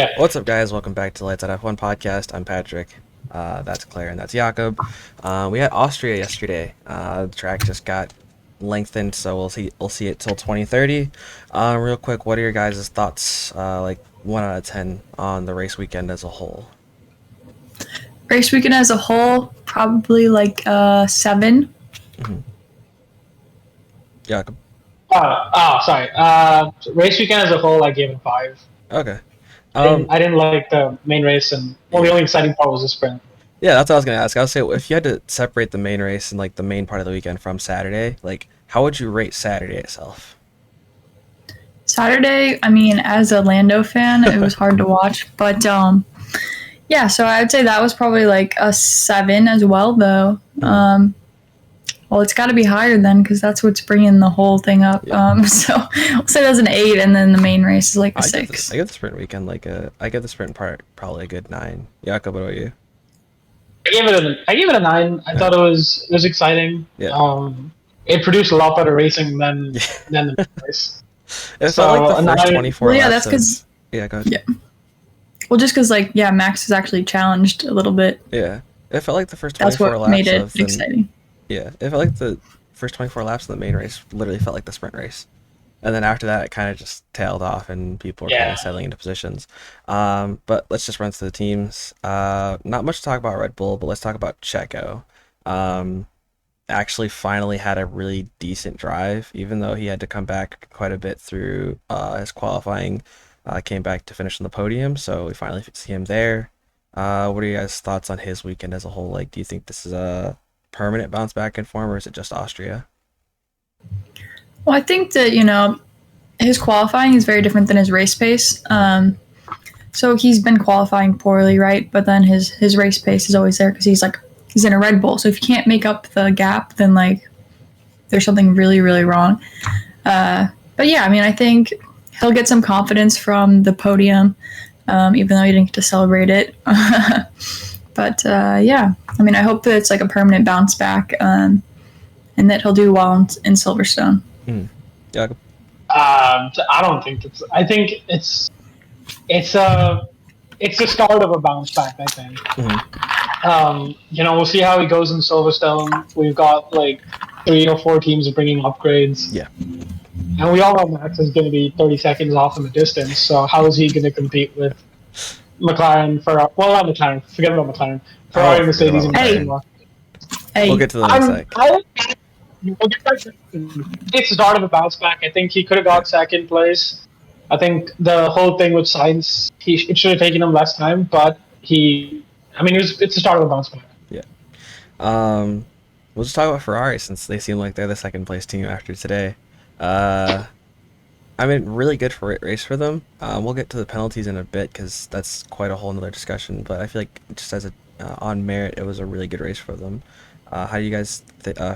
Yeah. What's up, guys? Welcome back to Lights Out F1 podcast. I'm Patrick. That's Claire, and that's Jakob. We had Austria yesterday. The track just got lengthened, so we'll see it till 2030. Real quick, what are your guys' thoughts, like 1 out of 10, on the race weekend as a whole? Race weekend as a whole, probably like 7. Mm-hmm. Jakob? Sorry. Race weekend as a whole, I gave it 5. Okay. I didn't like the main race, and the only exciting part was the sprint. Yeah, that's what I was gonna ask. I would say, if you had to separate the main race and like the main part of the weekend from Saturday, like how would you rate Saturday itself? Saturday, I mean, as a Lando fan, it was hard to watch, but yeah, so I'd say that was probably like a 7 as well, though. Well, it's got to be higher then, because that's what's bringing the whole thing up. Yeah. So I'll say that's an 8, and then the main race is like a 6. I give the sprint weekend I give the sprint part probably a good 9. Jakob, what about you? I gave it a 9. I thought it was exciting. Yeah. It produced a lot better racing than the race. It felt like the first 24 well, yeah, laps. that's because. Yeah, go ahead. Yeah. Well, just because Max is actually challenged a little bit. Yeah, it felt like the first 24 That's what laps made it exciting. Yeah, it felt like the first 24 laps of the main race literally felt like the sprint race. And then after that, it kind of just tailed off and people were kind of settling into positions. But let's just run through the teams. Not much to talk about Red Bull, but let's talk about Checo. Actually finally had a really decent drive, even though he had to come back quite a bit through his qualifying. Came back to finish on the podium, so we finally see him there. What are your guys' thoughts on his weekend as a whole? Like, do you think this is a permanent bounce back in form, or is it just Austria? Well, I think that, his qualifying is very different than his race pace. So he's been qualifying poorly, right? But then his race pace is always there because he's in a Red Bull. So if you can't make up the gap, then there's something really, really wrong. But yeah, I mean, I think he'll get some confidence from the podium, even though he didn't get to celebrate it. But yeah, I mean, I hope that it's like a permanent bounce back, and that he'll do well in Silverstone. Yeah. I don't think it's. I think it's the start of a bounce back. I think. We'll see how he goes in Silverstone. We've got 3 or 4 teams bringing upgrades. Yeah. And we all know Max is going to be 30 seconds off in the distance. So how is he going to compete with McLaren? Not McLaren. Forget about McLaren. Ferrari, Mercedes, and Hey. We'll get to the next sec. It's the start of a bounce back. I think he could have got second place. I think the whole thing with Sainz, it should have taken him less time, but it's the start of a bounce back. Yeah. We'll just talk about Ferrari since they seem like they're the second place team after today. Really good race for them. We'll get to the penalties in a bit because that's quite a whole nother discussion. But I feel like just as on merit, it was a really good race for them. How do you guys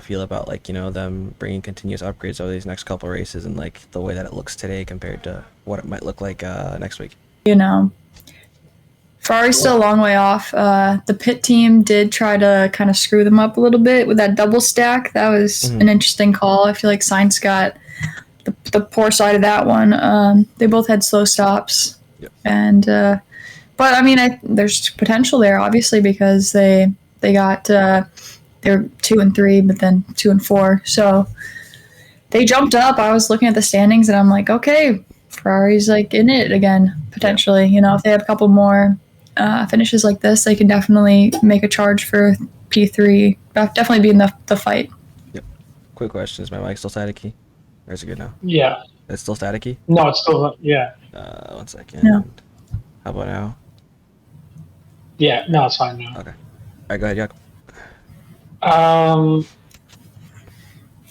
feel about them bringing continuous upgrades over these next couple races and the way that it looks today compared to what it might look like next week? Ferrari's still a long way off. The pit team did try to kind of screw them up a little bit with that double stack. That was an interesting call. I feel like Sainz got the poor side of that one. They both had slow stops. Yep. And but I mean, there's potential there, obviously, because they got they're 2 and 3, but then 2 and 4. So they jumped up. I was looking at the standings, and I'm like, okay, Ferrari's in it again potentially. If they have a couple more finishes like this, they can definitely make a charge for P3. Definitely be in the fight. Yep. Quick question: is my mic still staticky? Or is it good now? Yeah. It's still staticky? No, it's still yeah. 1 second. No. How about now? Yeah. No, it's fine now. Okay. All right, go ahead, Jakob.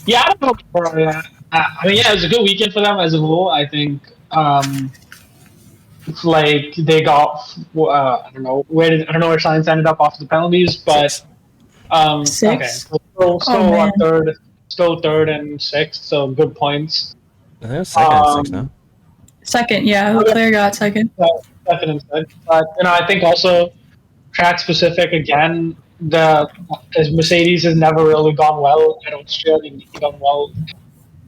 Yeah, I don't know. It was a good weekend for them as a whole. I think they got I don't know where Sainz ended up after the penalties, but 6. okay, still third and 6th, so good points. I think it was second and 6 now. Second, yeah. Leclerc got second. Second and 6th, but I think also track specific again. As Mercedes has never really gone well at Austria, they've done well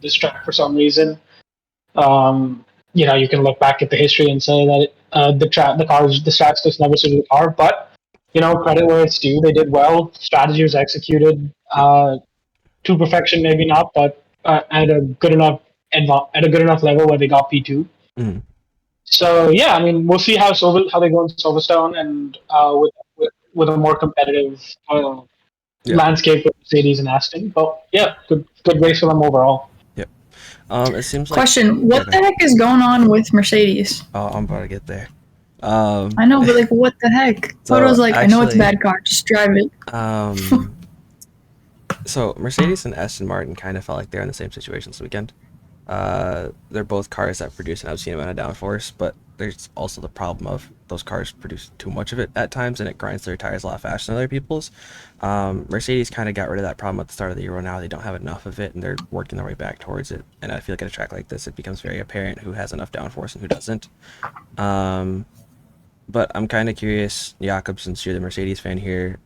this track for some reason. You can look back at the history and say that the strats just never suited the car. But credit where it's due. They did well. Strategy was executed to perfection, maybe not, but at a good enough level where they got P2. Mm. So yeah, I mean, we'll see how they go in Silverstone and with a more competitive landscape with Mercedes and Aston. But yeah, good race for them overall. Yep. It seems like. Question: what the heck is going on with Mercedes? Oh, I'm about to get there. I know, but like, what the heck? Photo's like, I know it's a bad car, just drive it. So Mercedes and Aston Martin kind of felt like they're in the same situation this weekend. They're both cars that produce an obscene amount of downforce, but there's also the problem of those cars produce too much of it at times, and it grinds their tires a lot faster than other people's. Mercedes kind of got rid of that problem at the start of the year. Now they don't have enough of it, and they're working their way back towards it. And I feel like at a track like this, it becomes very apparent who has enough downforce and who doesn't. But I'm kind of curious, Jakob, since you're the Mercedes fan here,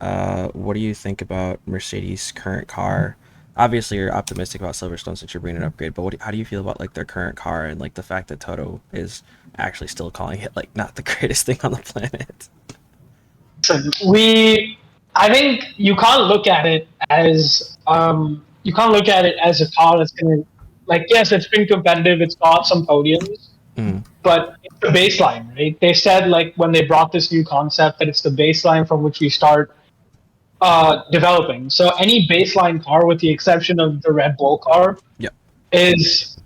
what do you think about Mercedes' current car? Obviously, you're optimistic about Silverstone since you're bringing an upgrade, but how do you feel about like their current car and like the fact that Toto is actually still calling it like not the greatest thing on the planet? So I think you can't look at it as a car that's gonna, like, yes, it's been competitive, it's got some podiums, but it's the baseline, right? They said like when they brought this new concept that it's the baseline from which we start developing. So any baseline car, with the exception of the Red Bull car, is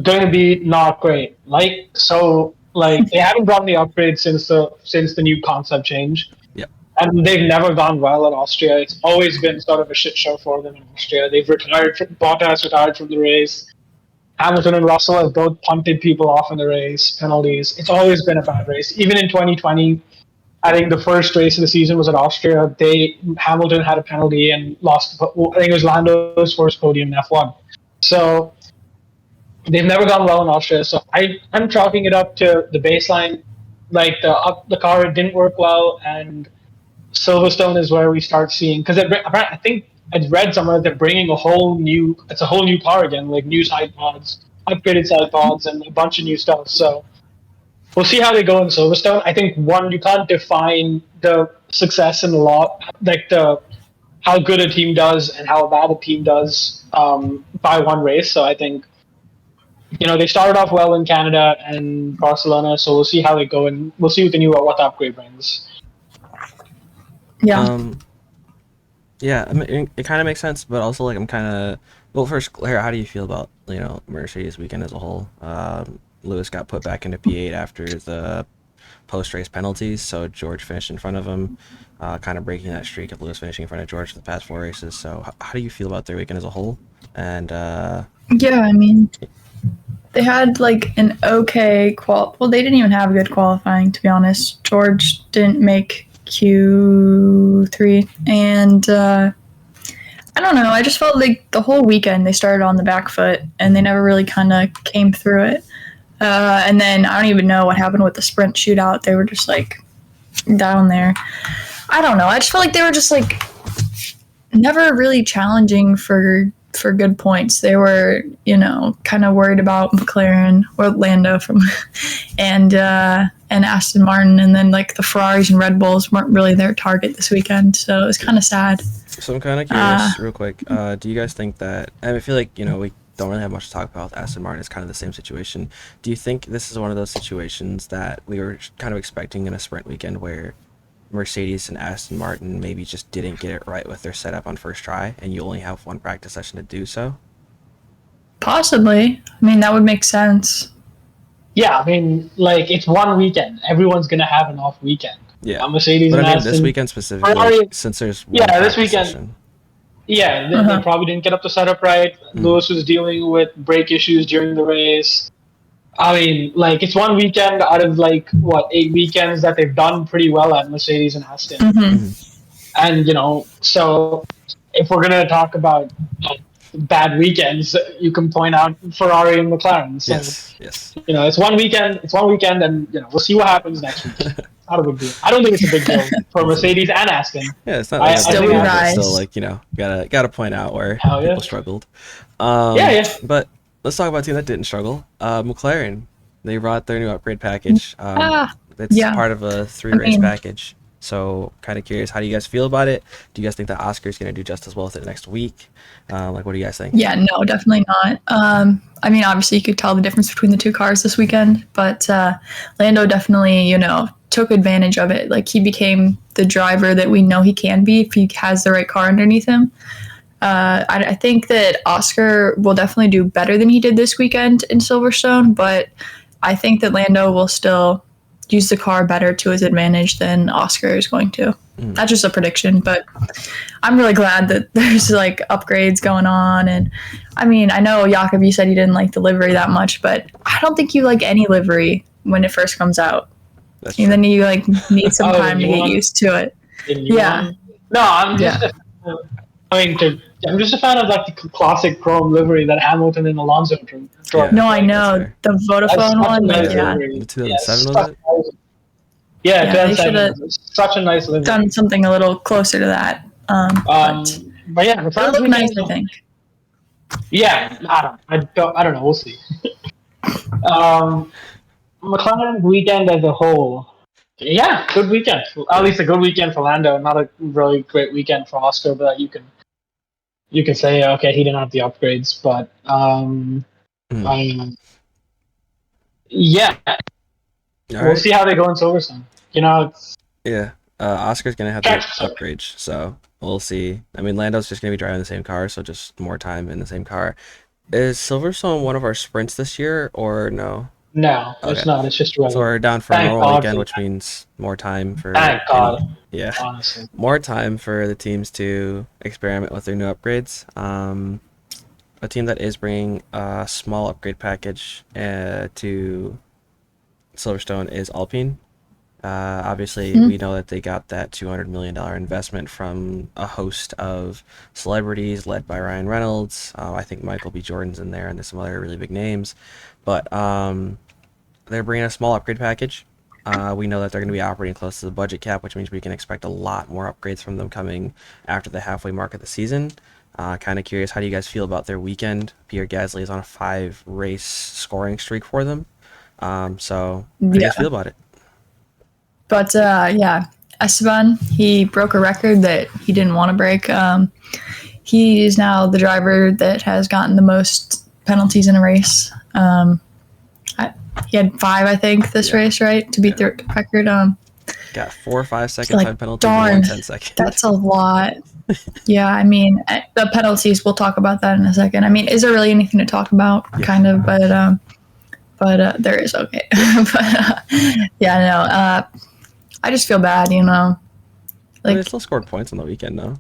going to be not great. Like they haven't gotten the upgrade since the new concept change. And they've never gone well at Austria. It's always been sort of a shit show for them in Austria. Bottas retired from the race. Hamilton and Russell have both punted people off in the race, penalties. It's always been a bad race. Even in 2020, I think the first race of the season was at Austria. Hamilton had a penalty and lost. I think it was Lando's first podium in F1. So they've never gone well in Austria. So I'm chalking it up to the baseline. Like the car didn't work well, and Silverstone is where we start seeing, because I think I'd read somewhere that they're bringing a whole new car again, like new side pods, upgraded side pods, and a bunch of new stuff. So we'll see how they go in Silverstone. I think you can't define the success in a lot, like how good a team does and how bad a team does by one race. So I think they started off well in Canada and Barcelona. So we'll see how they go, and we'll see what the upgrade brings. Yeah. Yeah, I mean, it kind of makes sense, but also like I'm kind of first, Claire, how do you feel about Mercedes weekend as a whole? Lewis got put back into P8 after the post-race penalties, so George finished in front of him, kind of breaking that streak of Lewis finishing in front of George for the past 4 races. So how do you feel about their weekend as a whole? And yeah, I mean, they had like an okay well, they didn't even have good qualifying, to be honest. George didn't make Q3, and I don't know, I just felt like the whole weekend they started on the back foot and they never really kind of came through it, and then I don't even know what happened with the sprint shootout. They were just like down there. I don't know, I just felt like they were just like never really challenging for good points. They were kind of worried about McLaren or Lando and Aston Martin, and then like the Ferraris and Red Bulls weren't really their target this weekend, so it was kind of sad. So I'm kind of curious, real quick, do you guys think that, and I feel like we don't really have much to talk about with Aston Martin. It's kind of the same situation. Do you think this is one of those situations that we were kind of expecting in a sprint weekend where Mercedes and Aston Martin maybe just didn't get it right with their setup on first try, and you only have one practice session to do so? Possibly. I mean, that would make sense. Yeah, I mean, like, it's one weekend. Everyone's going to have an off weekend. Yeah. Mercedes but and I mean, Aston, this weekend specifically, Ferrari, since there's one this weekend. Session. Yeah, they probably didn't get up the setup right. Lewis was dealing with brake issues during the race. I mean, like, it's one weekend out of, 8 weekends that they've done pretty well at Mercedes and Aston. And, so if we're going to talk about bad weekends, you can point out Ferrari and McLaren. So, yes. It's one weekend, and, we'll see what happens next week. Not a big deal. I don't think it's a big deal for Mercedes and Aston. Yeah, it's not like still, gotta point out where people struggled. But let's talk about a team that didn't struggle. McLaren. They brought their new upgrade package. It's yeah. part of a 3-race package. So kind of curious, how do you guys feel about it? Do you guys think that Oscar's going to do just as well with it next week? Like, what do you guys think? Yeah, no, definitely not. I mean, obviously you could tell the difference between the two cars this weekend, but Lando definitely, took advantage of it. Like, he became the driver that we know he can be if he has the right car underneath him. I think that Oscar will definitely do better than he did this weekend in Silverstone, but I think that Lando will still use the car better to his advantage than Oscar is going to. That's just a prediction, but I'm really glad that there's like upgrades going on. And I mean, I know Jakob, you said you didn't like the livery that much, but I don't think you like any livery when it first comes out. And then you like need some time to get used to it. Yeah. No, I'm just. I'm just a fan of like the classic chrome livery that Hamilton and Alonso drove. No, I know the Vodafone one. The 2007 was it? Yeah, they should have such a nice livery. Done something a little closer to that. But yeah, it'll look nice, I think. Yeah, I don't know. We'll see. McLaren weekend as a whole. Yeah, good weekend. At least a good weekend for Lando. Not a really great weekend for Oscar, but you can say, okay, he didn't have the upgrades, but yeah. We'll see how they go in Silverstone. Oscar's gonna have the upgrades, so we'll see. I mean, Lando's just gonna be driving the same car, so just more time in the same car. Is Silverstone one of our sprints this year, or no? No, it's not. It's just regular. So we're down for a normal weekend, which means more time for. Thank God. Yeah. Honestly. More time for the teams to experiment with their new upgrades. A team that is bringing a small upgrade package to Silverstone is Alpine. Obviously, we know that they got that $200 million investment from a host of celebrities led by Ryan Reynolds. I think Michael B. Jordan's in there, and there's some other really big names. But they're bringing a small upgrade package. We know that they're going to be operating close to the budget cap, which means we can expect a lot more upgrades from them coming after the halfway mark of the season. Kind of curious, how do you guys feel about their weekend? Pierre Gasly is on a 5-race scoring streak for them. So how do you guys feel about it? But Esteban, he broke a record that he didn't want to break. He is now the driver that has gotten the most penalties in a race. He had 5, I think, this race, right? To beat the record. Got 4 or 5 second time penalties in 10 seconds. That's a lot. Yeah, I mean, the penalties, we'll talk about that in a second. I mean, is there really anything to talk about? Yeah. Kind of, but there is, okay. I just feel bad, Like, they still scored points on the weekend, though.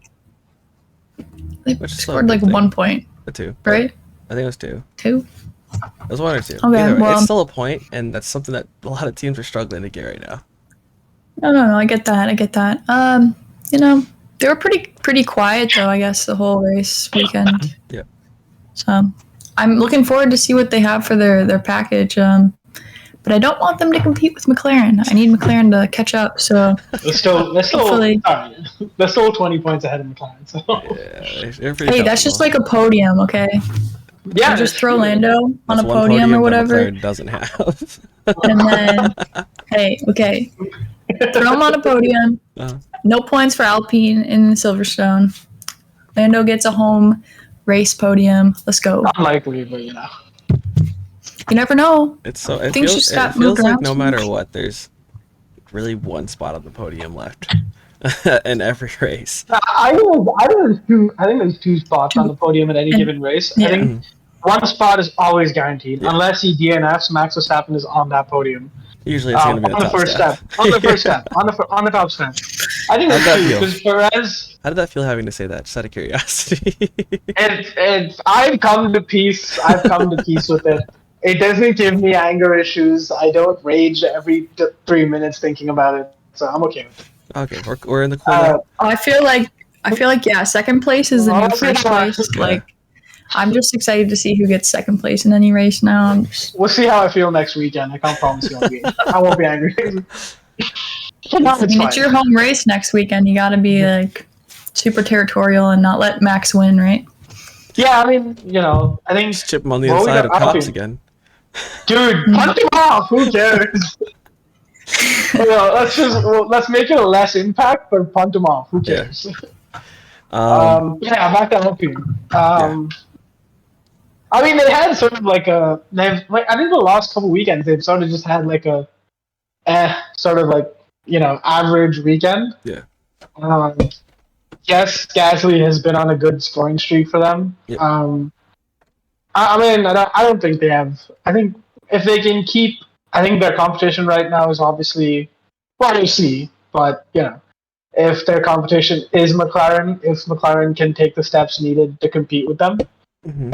They scored like 1 point. 2. Right? I think it was 2. 2? It was 1 or 2. Okay, well, it's still a point, and that's something that a lot of teams are struggling to get right now. No, I get that. They were pretty quiet, though, I guess, the whole race weekend. Yeah. So I'm looking forward to see what they have for their package. But I don't want them to compete with McLaren. I need McLaren to catch up. So they're still 20 points ahead of McLaren. So. Yeah, hey, that's just like a podium, okay? Yeah, just throw Lando on a podium or whatever. McLaren doesn't have. And then, throw him on a podium. No points for Alpine in Silverstone. Lando gets a home race podium. Let's go. Unlikely, but you never know. It feels like no matter what, there's really one spot on the podium left in every race. I think there's 2 spots on the podium at any given race. Yeah. I think one spot is always guaranteed, unless he DNFs. Max Verstappen is on that podium. Usually, it's going to be on the first step. On the first step. On the top step. I think that's 2 because Perez. How did that feel having to say that? Just out of curiosity. I've come to peace. With it. It doesn't give me anger issues. I don't rage every 3 minutes thinking about it, so I'm okay with it. Okay, we're in the corner. I feel like second place is the new first place. Yeah. Like, I'm just excited to see who gets second place in any race now. We'll see how I feel next weekend. I can't promise you on the game. I won't be angry. It's your home race next weekend. You got to be like super territorial and not let Max win, right? Yeah, I mean, I think just chip him on the inside of Cops again. Dude, punt him off. Who cares? Well, let's make it a less impact, but punt him off. Who cares? Yeah, back to Alpine. I mean, they had sort of like I think the last couple weekends they've sort of just had like a, sort of like average weekend. Yeah. Yes, Gasly has been on a good scoring streak for them. Yep. I mean, I don't think they have. I think if they can keep, I think their competition right now is obviously, well, we'll see. But if their competition is McLaren, if McLaren can take the steps needed to compete with them. Mm-hmm.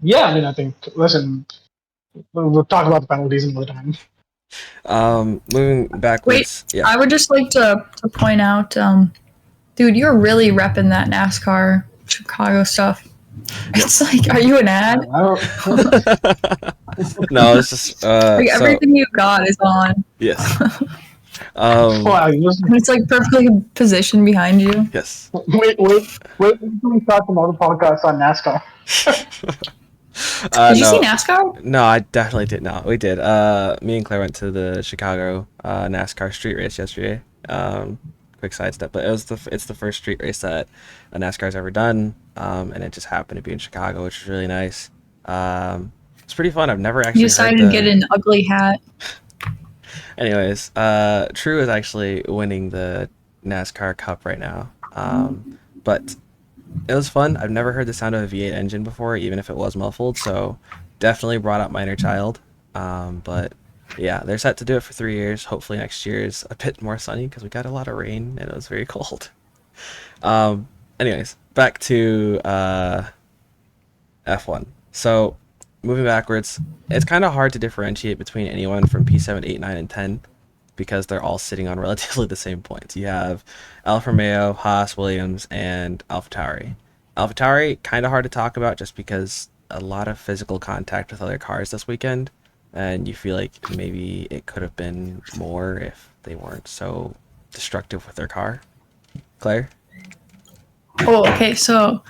Yeah, I mean, I think. Listen, we'll talk about the penalties another time. Moving backwards. Wait, I would just like to point out, dude, you're really repping that NASCAR Chicago stuff. It's like, are you an ad? No, it's just like everything you got is on. Yes. It's like perfectly positioned behind you. Yes. Wait until we start some other podcasts on NASCAR. Did you see NASCAR? No, I definitely did not. We did. Me and Claire went to the Chicago NASCAR street race yesterday. Quick sidestep, but it's the first street race that a NASCAR's ever done, and it just happened to be in Chicago, which was really nice. It's pretty fun. I've never actually. You decided to get an ugly hat. Anyways, True is actually winning the NASCAR Cup right now. But it was fun. I've never heard the sound of a V8 engine before, even if it was muffled, so definitely brought up my inner child. But yeah, they're set to do it for 3 years. Hopefully next year is a bit more sunny because we got a lot of rain and it was very cold. Anyways, back to F1. So moving backwards, it's kind of hard to differentiate between anyone from P7, 8, 9, and 10 because they're all sitting on relatively the same points. You have Alfa Romeo, Haas, Williams, and Alpha Tauri. Alpha Tauri, kind of hard to talk about just because a lot of physical contact with other cars this weekend, and you feel like maybe it could have been more if they weren't so destructive with their car. Claire? Oh, okay, so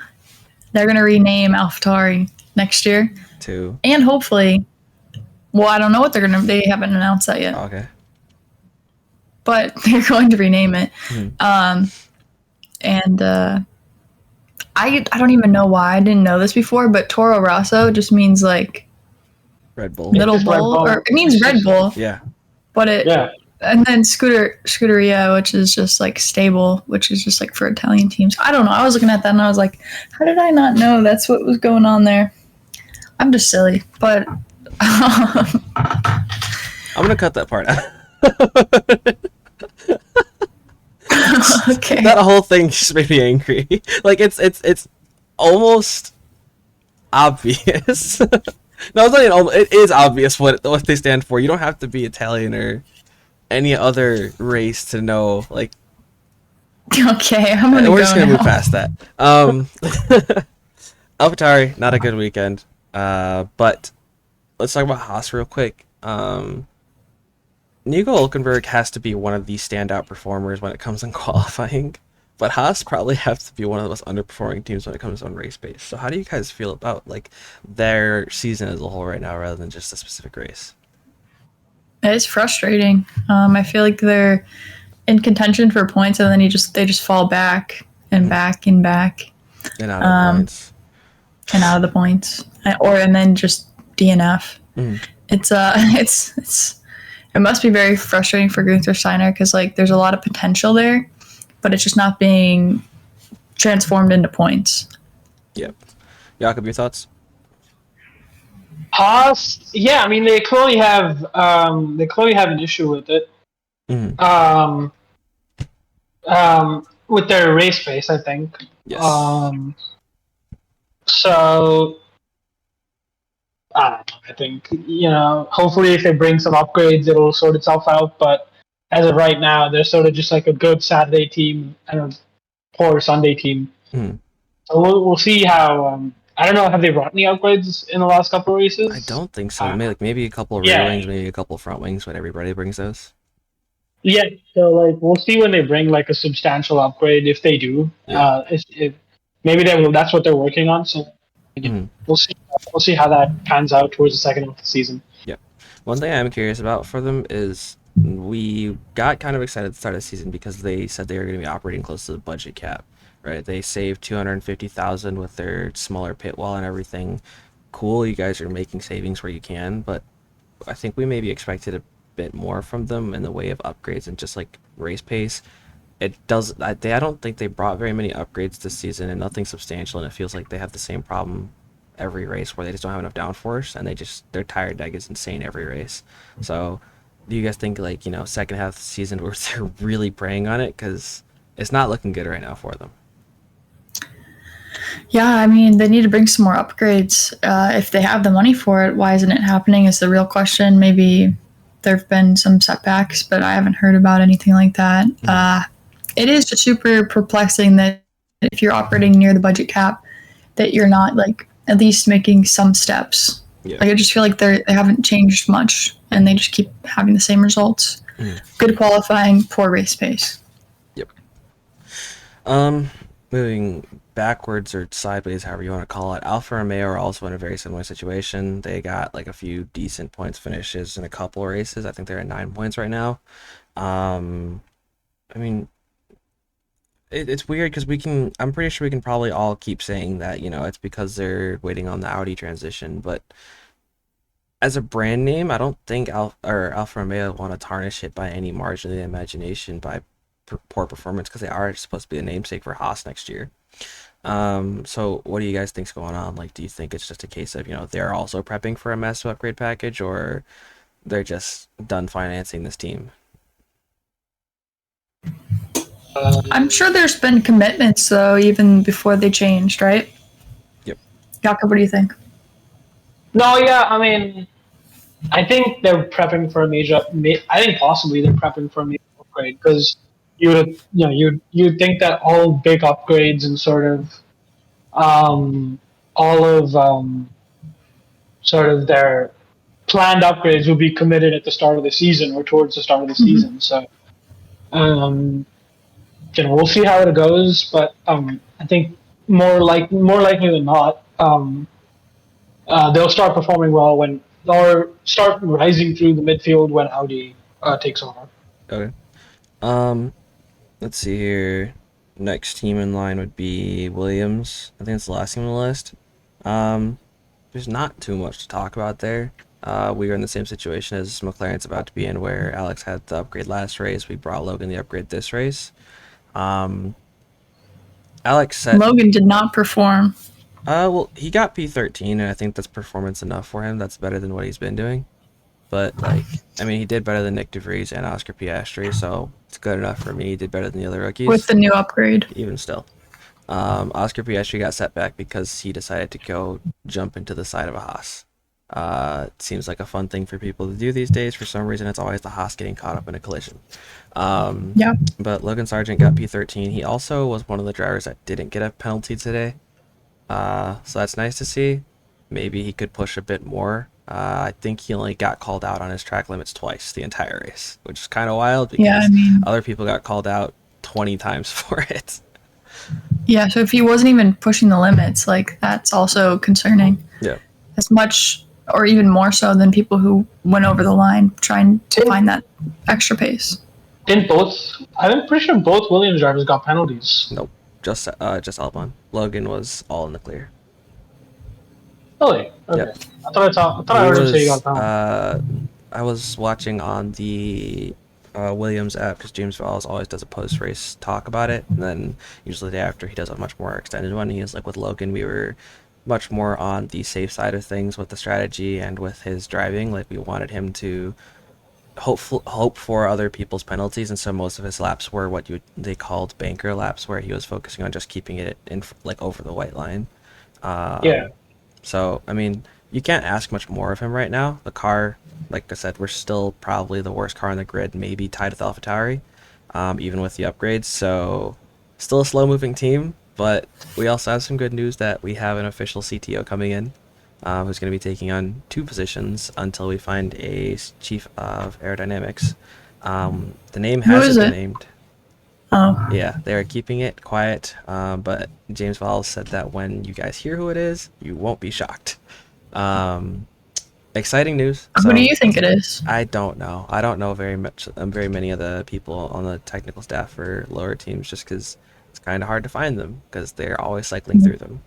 they're going to rename AlphaTauri next year. And hopefully, well, I don't know what they haven't announced that yet. Okay. But they're going to rename it. I don't even know why. I didn't know this before, but Toro Rosso just means like Red Bull. Little Bull, or it means Red Bull. Yeah. But and then Scuderia, which is just like stable, which is just like for Italian teams. I don't know. I was looking at that and I was like, how did I not know that's what was going on there? I'm just silly, but I'm gonna cut that part out. Okay. That whole thing just made me angry. Like it's almost obvious. No, it's not even almost. It is obvious what they stand for. You don't have to be Italian or any other race to know. Like, okay, I'm gonna. We're just gonna move past that. AlphaTauri, not a good weekend. But let's talk about Haas real quick. Nico Hülkenberg has to be one of the standout performers when it comes in qualifying, but Haas probably have to be one of the most underperforming teams when it comes on race pace. So how do you guys feel about like their season as a whole right now, rather than just a specific race? It's frustrating. I feel like they're in contention for points, and then they just fall back and back and back, and out of the points, and then just DNF. It must be very frustrating for Gunther Steiner because like there's a lot of potential there, but it's just not being transformed into points. Yep. Jakob, your thoughts? Haas, yeah, I mean they clearly have an issue with it. With their race pace, I think. Yes. So I don't know. I think, hopefully if they bring some upgrades, it'll sort itself out. But as of right now, they're sort of just like a good Saturday team and a poor Sunday team. So we'll see how. I don't know. Have they brought any upgrades in the last couple of races? I don't think so. Maybe a couple of rear wings, maybe a couple of front wings, but everybody brings those. Yeah. So like we'll see when they bring like a substantial upgrade if they do. Maybe they will. That's what they're working on. So Mhm. We'll see. We'll see how that pans out towards the second half of the season. Yep. One thing I'm curious about for them is we got kind of excited at the start of the season because they said they were going to be operating close to the budget cap, right? They saved 250,000 with their smaller pit wall and everything. Cool, you guys are making savings where you can, but I think we maybe expected a bit more from them in the way of upgrades and just like race pace. I don't think they brought very many upgrades this season and nothing substantial, and it feels like they have the same problem every race where they just don't have enough downforce and their tire deck is insane every race. So do you guys think like, second half of the season where they're really preying on it, because it's not looking good right now for them? Yeah, I mean, they need to bring some more upgrades. If they have the money for it, why isn't it happening is the real question. Maybe there have been some setbacks, but I haven't heard about anything like that. It is just super perplexing that if you're operating near the budget cap, that you're not like at least making some steps. Yeah. Like I just feel like they haven't changed much, and they just keep having the same results. Good qualifying, poor race pace. Yep. Moving backwards or sideways, however you want to call it, Alfa Romeo are also in a very similar situation. They got like a few decent points finishes in a couple of races. I think they're at 9 points right now. I mean, it's weird because I'm pretty sure we can probably all keep saying that, it's because they're waiting on the Audi transition, but as a brand name, I don't think Alfa Romeo want to tarnish it by any margin of the imagination by poor performance, because they are supposed to be the namesake for Haas next year. So what do you guys think's going on? Like, do you think it's just a case of, they're also prepping for a massive upgrade package, or they're just done financing this team? I'm sure there's been commitments though, even before they changed, right? Yep. Jakob, what do you think? No, yeah, I mean, I think they're prepping for a major. I think possibly they're prepping for a major upgrade, because you'd think that all big upgrades and all of sort of their planned upgrades will be committed at the start of the season or towards the start of the season. So, we'll see how it goes, but I think more likely than not, they'll start performing well or start rising through the midfield when Audi takes over. Okay. Let's see here. Next team in line would be Williams. I think it's the last team on the list. There's not too much to talk about there. We are in the same situation as McLaren's about to be in, where Alex had the upgrade last race. We brought Logan the upgrade this race. Alex said Logan did not perform. well, he got P13, and I think that's performance enough for him. That's better than what he's been doing. But he did better than Nick DeVries and Oscar Piastri, so it's good enough for me. He did better than the other rookies. With the new upgrade. Even still. Oscar Piastri got set back because he decided to go jump into the side of a Haas. It seems like a fun thing for people to do these days. For some reason, it's always the Haas getting caught up in a collision. Yeah. But Logan Sargent got P13. He also was one of the drivers that didn't get a penalty today. So that's nice to see. Maybe he could push a bit more. I think he only got called out on his track limits twice the entire race, which is kind of wild because other people got called out 20 times for it. Yeah, so if he wasn't even pushing the limits, like, that's also concerning. Yeah. As much or even more so than people who went over the line trying to find that extra pace. I'm pretty sure both Williams drivers got penalties. Nope. Just Albon. Logan was all in the clear. Really? Okay. Yep. I thought I heard him say he got penalties. I was watching on the Williams app, because James Valls always does a post-race talk about it, and then usually the day after he does a much more extended one. He is like, with Logan, we were much more on the safe side of things with the strategy and with his driving. Like, we wanted him to hope for other people's penalties, and so most of his laps were what they called banker laps, where he was focusing on just keeping it in like over the white line. Yeah. So you can't ask much more of him right now. The car, like I said, we're still probably the worst car on the grid, maybe tied with Alpha Tauri, even with the upgrades. So still a slow moving team, but we also have some good news that we have an official CTO coming in, who's going to be taking on 2 positions until we find a chief of aerodynamics. The name hasn't been named. Oh. Yeah, they are keeping it quiet. But James Valls said that when you guys hear who it is, you won't be shocked. Um, exciting news. Who do So you think it is? I don't know. I don't know very many of the people on the technical staff for lower teams, just because it's kind of hard to find them because they're always cycling through them.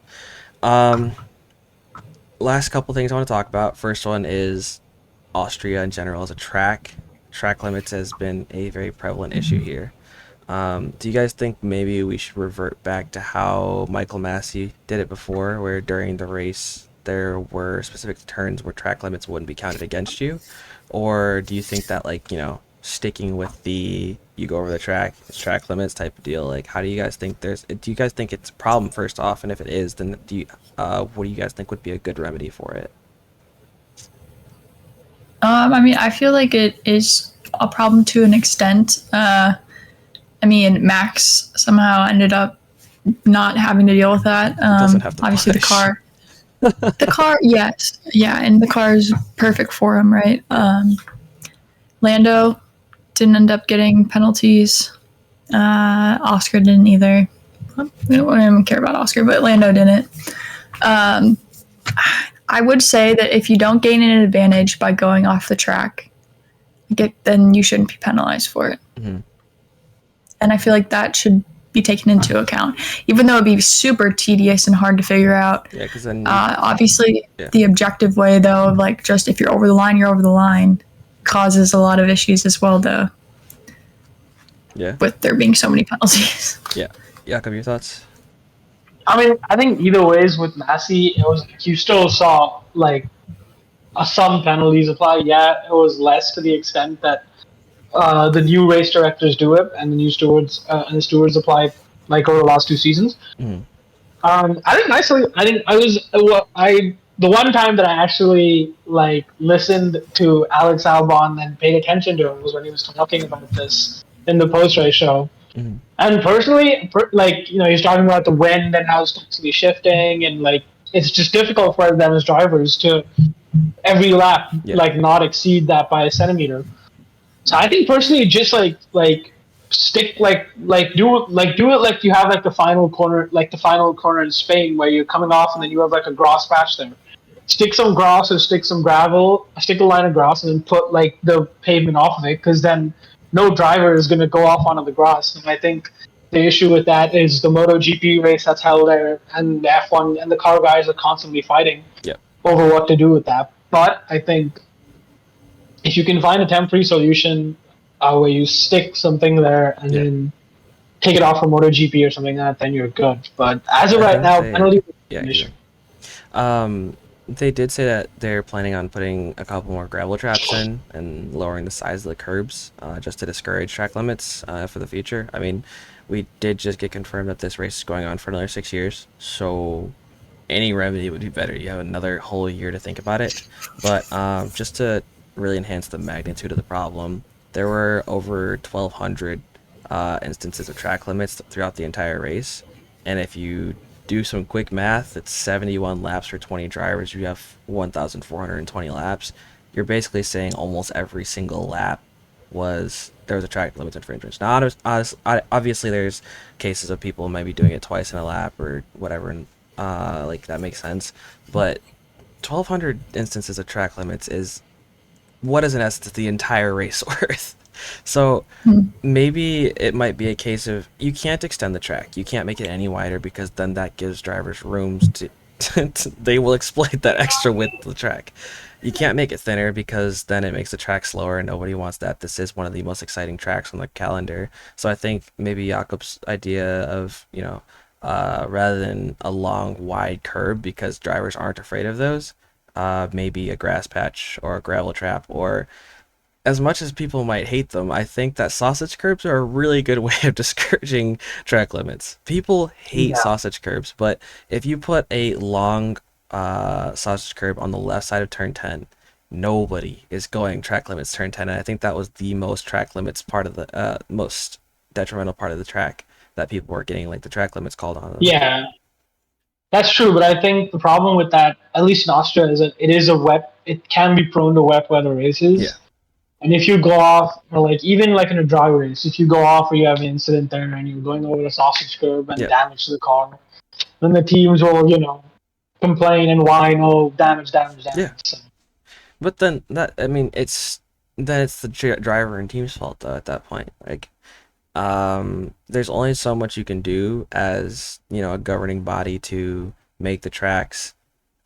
Last couple things I want to talk about. First one is Austria in general as a track. Track limits has been a very prevalent issue here. Do you guys think maybe we should revert back to how Michael Massey did it before, where during the race there were specific turns where track limits wouldn't be counted against you? Or do you think that, like, sticking with the you go over the track, it's track limits type of deal? Like, how do you guys think do you guys think it's a problem first off? And if it is, then what do you guys think would be a good remedy for it? I mean, I feel like it is a problem to an extent. I mean, Max somehow ended up not having to deal with that. Doesn't have to Obviously, push. the car, yes, yeah, and the car is perfect for him, right? Lando didn't end up getting penalties. Oscar didn't either. We don't care about Oscar, but Lando didn't. I would say that if you don't gain an advantage by going off the track, then you shouldn't be penalized for it. Mm-hmm. And I feel like that should be taken into account, even though it'd be super tedious and hard to figure out. Yeah, because then obviously the objective way, though, of like just if you're over the line, you're over the line, causes a lot of issues as well, though. Yeah. With there being so many penalties. Yeah. Jakob, your thoughts? I mean, I think either ways with Massey, it was like you still saw like some penalties apply. Yeah, it was less to the extent that the new race directors do it, and the new stewards apply like over the last 2 seasons. Mm. The one time that I actually like listened to Alex Albon and paid attention to him was when he was talking about this in the post-race show. Mm. And personally, he's talking about the wind and how it's constantly shifting, and like it's just difficult for them as drivers to every lap not exceed that by a centimeter. So I think personally, just stick do it like you have like the final corner in Spain where you're coming off and then you have like a grass patch there. Stick some grass or stick some gravel, stick a line of grass, and then put like the pavement off of it, because then no driver is going to go off onto the grass. And I think the issue with that is the MotoGP race that's held there, and the F1 and the car guys are constantly fighting over what to do with that. But I think if you can find a temporary solution where you stick something there and then take it off from MotoGP or something like that, then you're good. But as of right now, penalty is an issue. They did say that they're planning on putting a couple more gravel traps in and lowering the size of the curbs just to discourage track limits for the future. I mean, we did just get confirmed that this race is going on for another 6 years, so any remedy would be better. You have another whole year to think about it. But just to really enhance the magnitude of the problem, there were over 1,200 instances of track limits throughout the entire race, and if you do some quick math, it's 71 laps for 20 drivers. You have 1,420 laps. You're basically saying almost every single lap there was a track limits infringement. Now, obviously, there's cases of people maybe doing it twice in a lap or whatever, and that makes sense. But 1,200 instances of track limits is what is in essence the entire race worth. So maybe it might be a case of you can't extend the track. You can't make it any wider, because then that gives drivers rooms to they will exploit that extra width of the track. You can't make it thinner, because then it makes the track slower, and nobody wants that. This is one of the most exciting tracks on the calendar. So I think maybe Jakob's idea of, rather than a long, wide curb, because drivers aren't afraid of those, maybe a grass patch or a gravel trap, or as much as people might hate them, I think that sausage curbs are a really good way of discouraging track limits. People hate sausage curbs, but if you put a long sausage curb on the left side of turn 10, nobody is going track limits turn 10. And I think that was the most track limits part of the most detrimental part of the track that people were getting the track limits called on them. Yeah, that's true. But I think the problem with that, at least in Austria, is that it can be prone to wet weather races. Yeah. And if you go off, or like even like in a dry race, if you go off or you have an incident there and you're going over the sausage curb and Yep. damage to the car, then the teams will, complain and whine, oh, damage. Yeah. So, But then it's the driver and team's fault though at that point. Like, there's only so much you can do as a governing body to make the tracks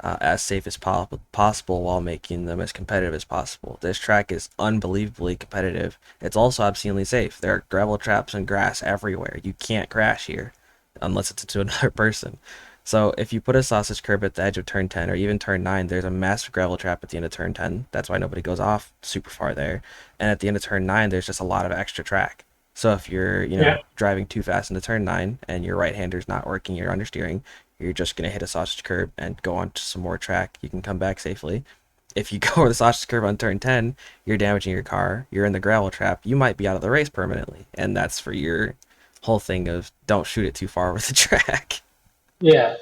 as safe as possible while making them as competitive as possible. This track is unbelievably competitive. It's also obscenely safe. There are gravel traps and grass everywhere. You can't crash here unless it's to another person. So if you put a sausage curb at the edge of turn 10 or even turn 9, there's a massive gravel trap at the end of turn 10. That's why nobody goes off super far there. And at the end of turn 9, there's just a lot of extra track. So if you're, driving too fast into turn 9 and your right hander's not working, you're understeering, you're just going to hit a sausage curb and go on to some more track. You can come back safely. If you go over the sausage curb on turn 10, you're damaging your car, you're in the gravel trap, you might be out of the race permanently. And that's for your whole thing of don't shoot it too far over the track. yeah.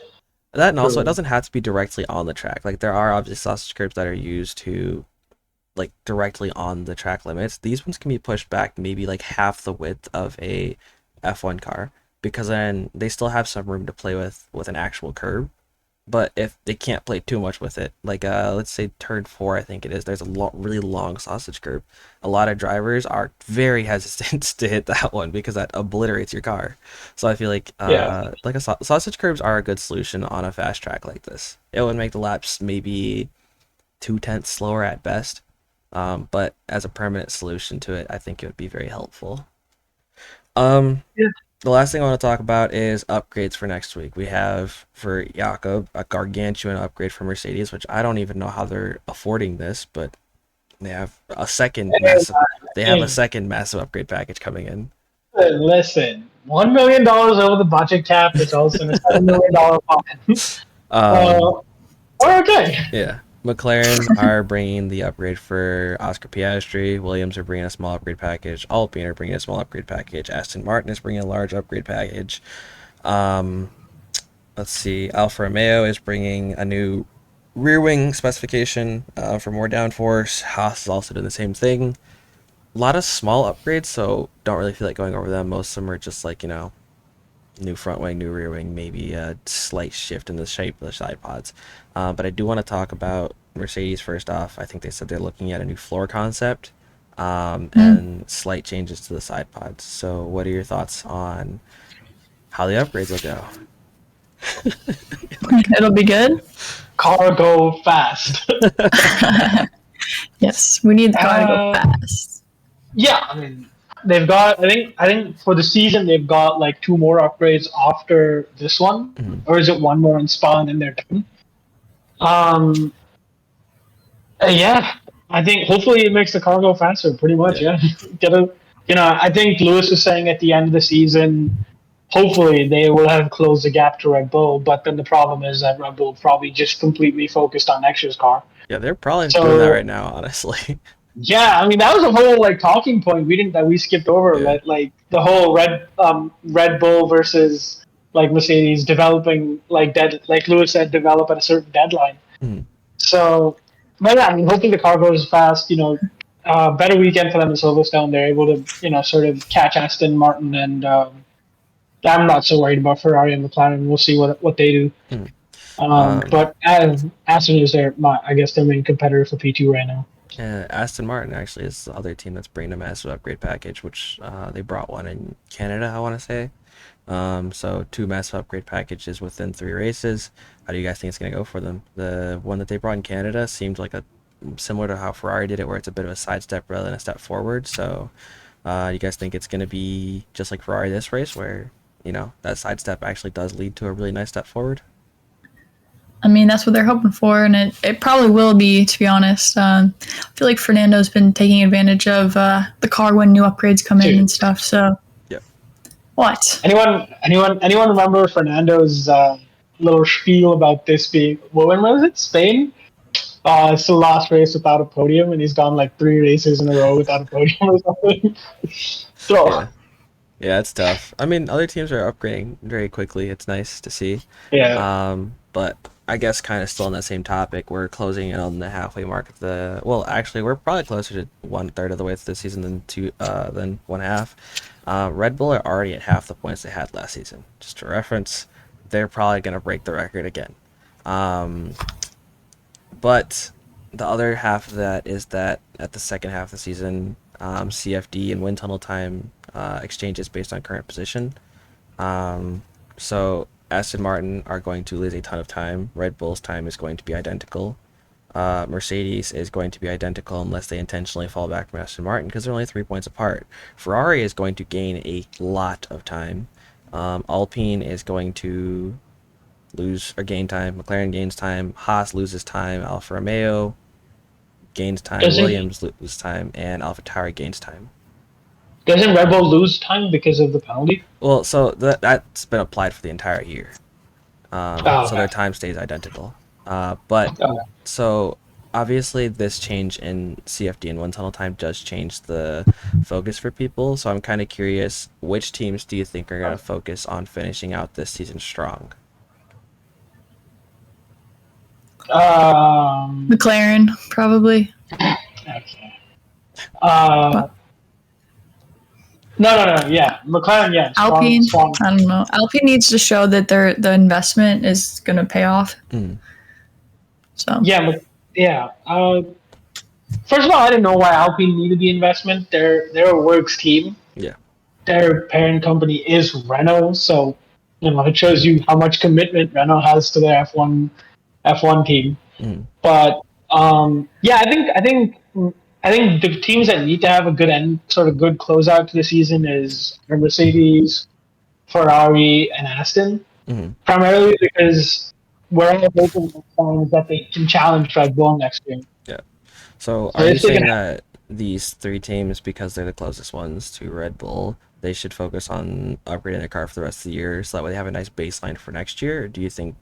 That and also, it doesn't have to be directly on the track. Like, there are obviously sausage curbs that are used to, like, directly on the track limits. These ones can be pushed back maybe, like, half the width of a F1 car, because then they still have some room to play with an actual curb. But if they can't play too much with it, like, let's say turn 4, I think it is, there's a really long sausage curb. A lot of drivers are very hesitant to hit that one because that obliterates your car. So I feel like, sausage curbs are a good solution on a fast track like this. It would make the laps maybe 0.2 slower at best. But as a permanent solution to it, I think it would be very helpful. The last thing I want to talk about is upgrades for next week. We have for Jakob a gargantuan upgrade for Mercedes, which I don't even know how they're affording this, but they have a second massive upgrade package coming in. Listen, $1 million over the budget cap results in a $7 million fine. We're okay. Yeah. McLaren are bringing the upgrade for Oscar Piastri. Williams are bringing a small upgrade package. Alpine are bringing a small upgrade package. Aston Martin is bringing a large upgrade package. Let's see. Alfa Romeo is bringing a new rear wing specification for more downforce. Haas is also doing the same thing. A lot of small upgrades, so don't really feel like going over them. Most of them are just like, new front wing, new rear wing, maybe a slight shift in the shape of the side pods. But I do want to talk about Mercedes first off. I think they said they're looking at a new floor concept and slight changes to the side pods. So what are your thoughts on how the upgrades will go? It'll be good. Car go fast. Yes, we need the car to go fast. Yeah, I mean, they've got. I think for the season they've got like 2 more upgrades after this one, or is it 1 more in Spa and then they're done? Yeah, I think hopefully it makes the car go faster. Pretty much, yeah. I think Lewis was saying at the end of the season, hopefully they will have closed the gap to Red Bull. But then the problem is that Red Bull probably just completely focused on next year's car. Yeah, they're probably doing that right now, honestly. Yeah, I mean that was a whole like talking point we skipped over. Yeah. Like the whole Red Bull versus like Mercedes developing like Lewis said, develop at a certain deadline. So, but yeah, I mean, hoping the car goes fast. Better weekend for them in Silverstone. They're able to sort of catch Aston Martin, and I'm not so worried about Ferrari and McLaren. We'll see what they do. But Aston is their main competitor for P2 right now. Aston Martin actually is the other team that's bringing a massive upgrade package, which they brought one in Canada, I want to say. So 2 massive upgrade packages within 3 races. How do you guys think it's going to go for them? The one that they brought in Canada seemed like similar to how Ferrari did it, where it's a bit of a sidestep rather than a step forward. So you guys think it's going to be just like Ferrari this race, where that sidestep actually does lead to a really nice step forward? I mean, that's what they're hoping for, and it probably will be, to be honest. I feel like Fernando's been taking advantage of the car when new upgrades come in and stuff, so... Yep. What? Anyone remember Fernando's little spiel about this being... when was it? Spain? It's the last race without a podium, and he's gone like 3 races in a row without a podium or something. So... Yeah. Yeah, it's tough. I mean, other teams are upgrading very quickly. It's nice to see. Yeah. But I guess kind of still on that same topic, we're closing in on the halfway mark of the. Well, actually, we're probably closer to 1/3 of the way through the season than one half. Red Bull are already at half the points they had last season. Just for reference, they're probably going to break the record again. Um, but the other half of that is that at the second half of the season, CFD and wind tunnel time exchanges based on current position. So Aston Martin are going to lose a ton of time. Red Bull's time is going to be identical. Mercedes is going to be identical unless they intentionally fall back from Aston Martin because they're only 3 points apart. Ferrari is going to gain a lot of time. Alpine is going to lose or gain time. McLaren gains time. Haas loses time. Alfa Romeo gains time. Doesn't Williams loses time, and Alpha Tauri gains time. doesn't Red Bull lose time because of the penalty? Well, so that's been applied for the entire year. Oh, So their okay. time stays identical. But Okay. so obviously this change in CFD and wind tunnel time does change the focus for people. So I'm kind of curious, which teams do you think are going to focus on finishing out this season strong? McLaren, probably. Okay. No. Yeah, McLaren. Yeah, Alpine, strong. I don't know. Alpine needs to show that the investment is going to pay off. Mm. So Yeah. First of all, I didn't know why Alpine needed the investment. They're a works team. Yeah. Their parent company is Renault, so it shows you how much commitment Renault has to their F1 team. Mm. But yeah, I think the teams that need to have a good end, sort of good closeout to the season is Mercedes, Ferrari, and Aston. Mm. Primarily because we're all hoping that they can challenge Red Bull next year. Yeah. So So are you if they saying can- that these three teams, because they're the closest ones to Red Bull, they should focus on upgrading their car for the rest of the year so that way they have a nice baseline for next year? Or do you think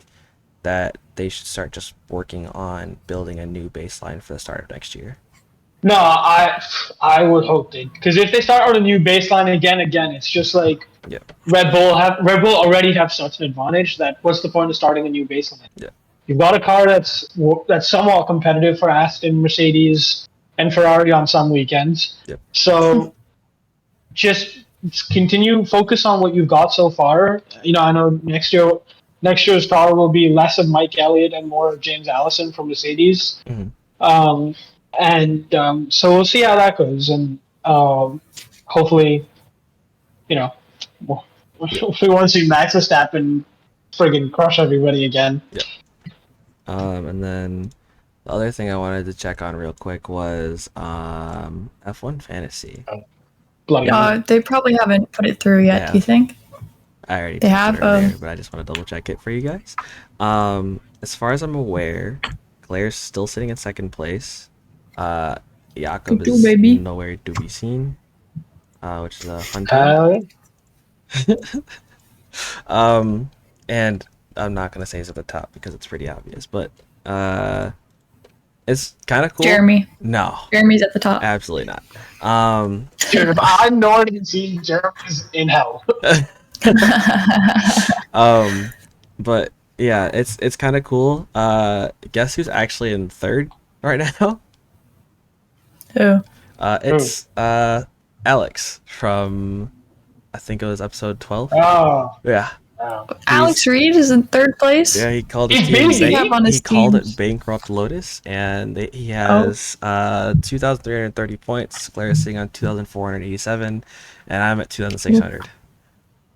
that they should start just working on building a new baseline for the start of next year? No, I would hope they, because if they start on a new baseline again, it's just like Yeah. Red Bull already have such an advantage that what's the point of starting a new baseline? Yeah. You've got a car that's somewhat competitive for Aston, Mercedes, and Ferrari on some weekends. Yep. So just continue focus on what you've got so far. I know next year's car will be less of Mike Elliott and more of James Allison from Mercedes. Mm-hmm. So we'll see how that goes, and hopefully, if we want to see Max Verstappen friggin' crush everybody again. And then the other thing I wanted to check on real quick was F1 Fantasy. Bloody they probably haven't put it through yet. Yeah. Do you think? I already They put have, it earlier, but I just want to double check it for you guys. As far as I'm aware, Claire's still sitting in second place. Jakob Good is baby. nowhere to be seen, which is a fun time. And I'm not gonna say he's at the top because it's pretty obvious, but it's kind of cool. Jeremy. No, Jeremy's at the top. absolutely not. I know I can see Jeremy's in hell. But yeah, it's kind of cool. Guess who's actually in third right now? Who? It's Alex from, I think it was episode 12. Oh. Yeah. Alex Reed is in third place. Yeah, he called his He's team. busy. He called it Bankrupt Lotus, and he has 2,330 points. Claire's sitting on 2,487, and I'm at 2,600.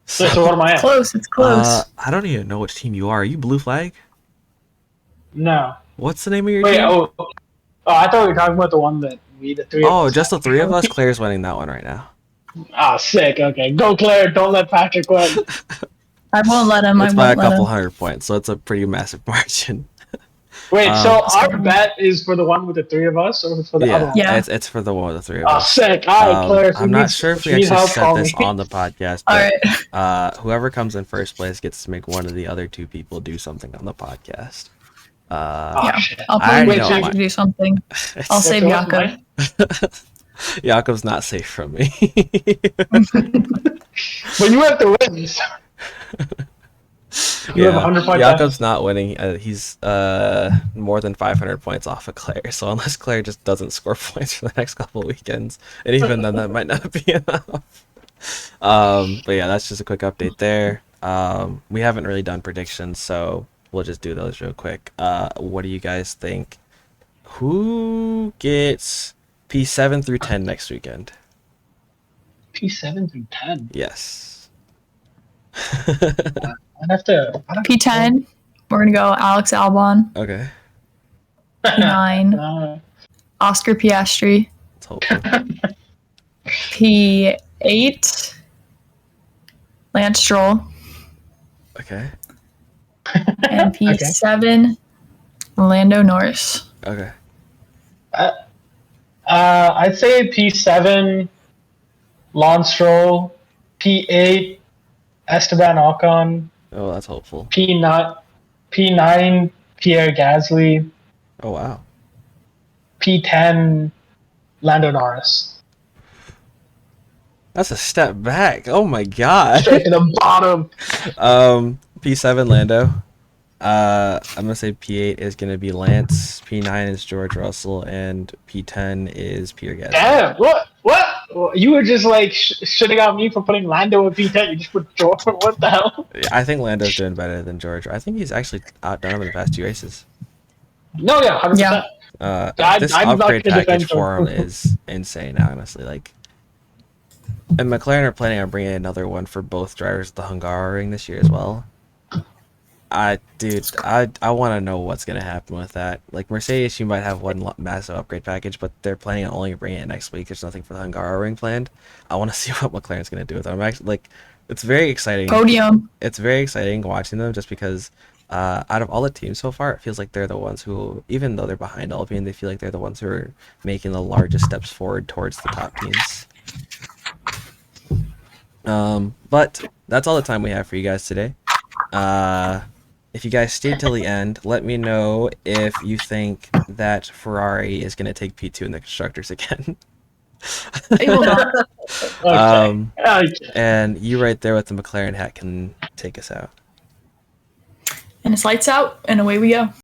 So what am I at? Close. It's close. I don't even know which team you are. Are you Blue Flag? No. What's the name of your Wait. team? Oh, I thought we were talking about the one that the three. Oh, of us just the had. three of us. Claire's winning that one right now. Oh, sick. Okay, go Claire. Don't let Patrick win. I won't let him. It's I by a won't let couple him. hundred points, so it's a pretty massive margin. Wait, so our so- bet is for the one with the three of us, or for the other one? Yeah. It's for the one with the three of Oh, us. sick. All right, Claire. I'm not sure if we actually said this on the podcast, All but right. whoever comes in first place gets to make one of the other two people do something on the podcast. Yeah. I'll I probably know wait mine. to do something. I'll It's- save So what's Jakob. mine? Jakob's not safe from me. But you have to win. You have 100 points. Jakob's not winning. He's more than 500 points off of Claire. So unless Claire just doesn't score points for the next couple of weekends, and even then that might not be enough. But yeah, that's just a quick update there. We haven't really done predictions, so we'll just do those real quick. What do you guys think? Who gets P7 through 10 next weekend? P7 through 10. Yes. I'd have to. P10, we're going to go Alex Albon. Okay. P9, Oscar Piastri. Let's hope so. P8, Lance Stroll. Okay. And P7, Lando Norris. Okay. I'd say P7, Lance Stroll. P8, Esteban Ocon. Oh, that's hopeful. P9, Pierre Gasly. Oh, wow. P10, Lando Norris. That's a step back. Oh my god. Straight to the bottom. P7 Lando. I'm gonna say P8 is gonna be Lance. P9 is George Russell, and P10 is Pierre Gasly. Damn, what? You were just like shitting on me for putting Lando in P10. You just put George. What the hell? I think Lando's doing better than George. I think he's actually outdone him in the past 2 races. No, yeah, 100%. This I'm not upgrade gonna package defend for him George. is insane, honestly. Like, and McLaren are planning on bringing another one for both drivers at the Hungaroring this year as well. I want to know what's gonna happen with that. Like Mercedes, you might have one massive upgrade package, but they're planning on only bringing it next week. There's nothing for the Hungaroring planned. I want to see what McLaren's gonna do with it. I'm actually like, it's very exciting. Podium. It's very exciting watching them just because out of all the teams so far, it feels like they're the ones who, even though they're behind Alpine, they feel like they're the ones who are making the largest steps forward towards the top teams. But that's all the time we have for you guys today. If you guys stayed till the end, let me know if you think that Ferrari is going to take P2 in the constructors again. They will not. Okay. And you right there with the McLaren hat can take us out. And it's lights out, and away we go.